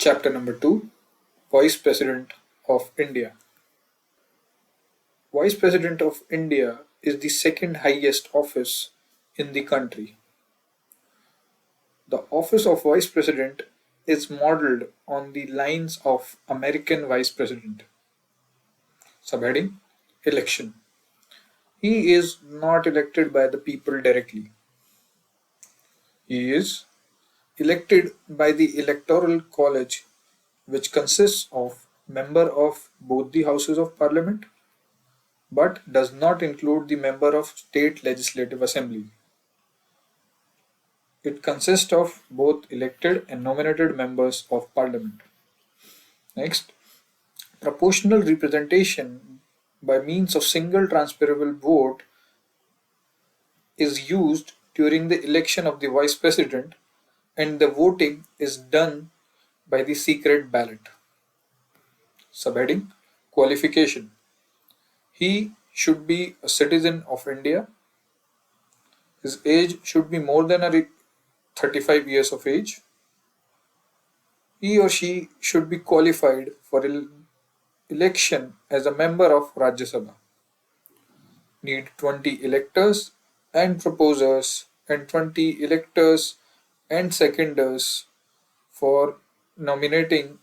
Chapter number 2, Vice President of India. Vice President of India is the second highest office in the country. The office of Vice President is modeled on the lines of American Vice President. Subheading: Election. He is not elected by the people directly. He is elected by the Electoral College, which consists of member of both the houses of parliament but does not include the member of state legislative assembly. It consists of both elected and nominated members of parliament. Next, proportional representation by means of single transferable vote is used during the election of the vice president, and the voting is done by the secret ballot. Subheading: Qualification. He should be a citizen of India. His age should be more than 35 years of age. He or she should be qualified for election as a member of Rajya Sabha. Need 20 electors and proposers and 20 electors and seconders for nominating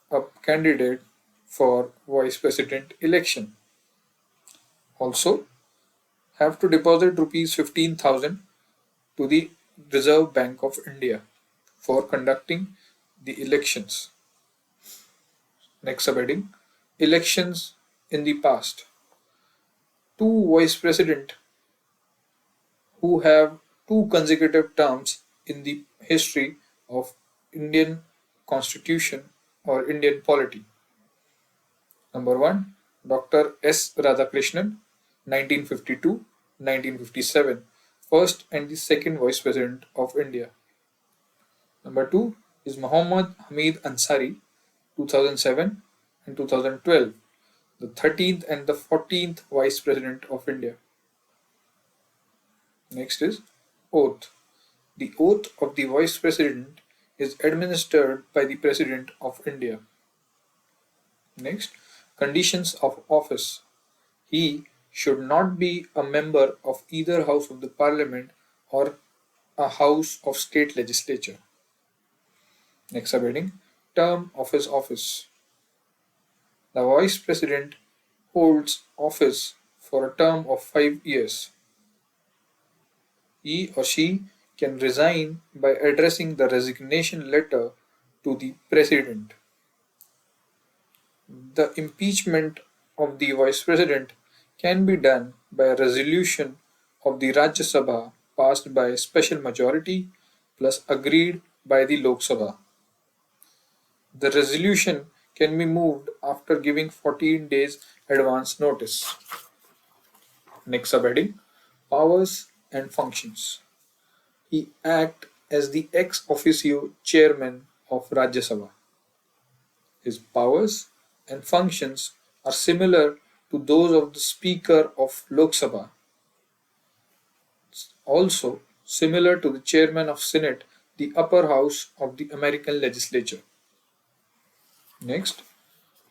a candidate for vice president election. Also, have to deposit rupees 15,000 to the Reserve Bank of India for conducting the elections. Next subheading: Elections in the past. Two vice presidents who have two consecutive terms in the history of Indian constitution or Indian polity. Number 1, Dr. S. Radhakrishnan, 1952-1957, first and the second vice president of India. Number 2 is Muhammad Hamid Ansari, 2007 and 2012, the 13th and the 14th vice president of India. Next is oath. The oath of the vice president is administered by the president of India. Next, conditions of office. He should not be a member of either house of the parliament or a house of state legislature. Next subheading: Term of his office. The vice president holds office for a term of 5 years. He or she can resign by addressing the resignation letter to the president. The impeachment of the vice president can be done by a resolution of the Rajya Sabha passed by special majority plus agreed by the Lok Sabha. The resolution can be moved after giving 14 days advance notice. Next subheading: Powers and functions. He acts as the ex officio chairman of Rajya Sabha. His powers and functions are similar to those of the Speaker of Lok Sabha, also similar to the chairman of Senate, the upper house of the American legislature. Next,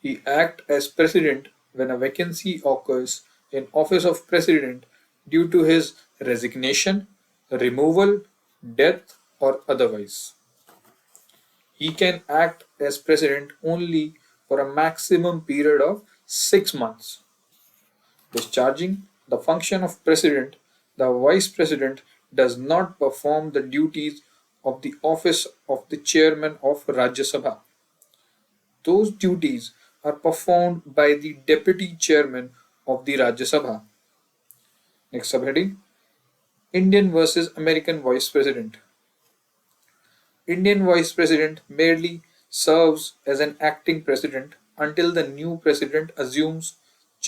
he acts as president when a vacancy occurs in office of president due to his resignation, removal, death, or otherwise. He can act as president only for a maximum period of 6 months. Discharging the function of president, the vice president does not perform the duties of the office of the chairman of Rajya Sabha. Those duties are performed by the deputy chairman of the Rajya Sabha. Next subheading: Indian versus American vice president. Indian vice president merely serves as an acting president until the new president assumes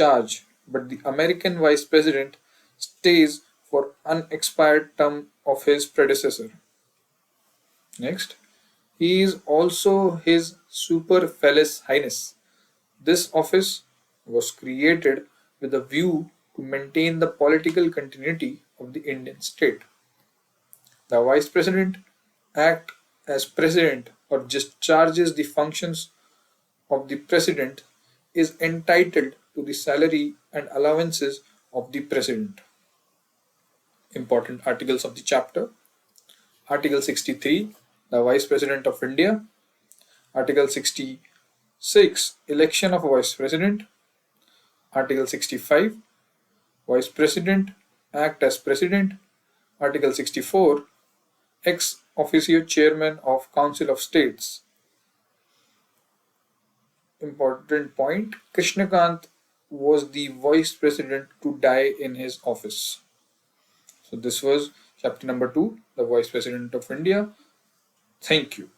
charge, but the American vice president stays for unexpired term of his predecessor. Next, he is also His Superfluous Highness. This office was created with a view to maintain the political continuity of the Indian state. The Vice President acts as President or discharges the functions of the president is entitled to the salary and allowances of the president. Important articles of the chapter. Article 63, the Vice President of India. Article 66, election of Vice President. Article 65, Vice President act as President. Article 64, ex officio Chairman of Council of States. Important point, Krishnakant was the Vice President to die in his office. So this was chapter number 2, the Vice President of India. Thank you.